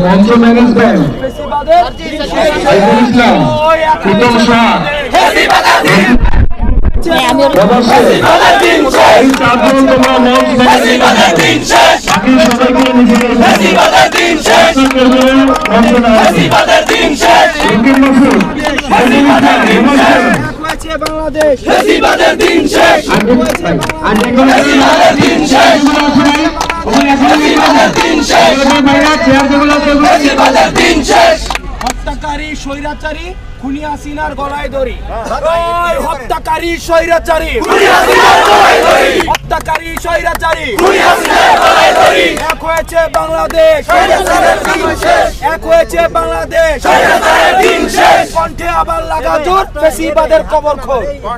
মঞ্চ ম্যানেজমেন্ট ইসলাম প্রীতম শাহ বাংলাদেশ দিন শেষ হত্যাকারী স্বৈরাচারী খুনি হাসিনার গলায় দড়ি হত্যাকারী স্বৈরাচারী হত্যাকারী স্বৈরাচারী এক হয়েছে বাংলাদেশ এক হয়েছে বাংলাদেশ কণ্ঠে আবার লাগা জোর ফ্যাসিবাদের কবর খোল।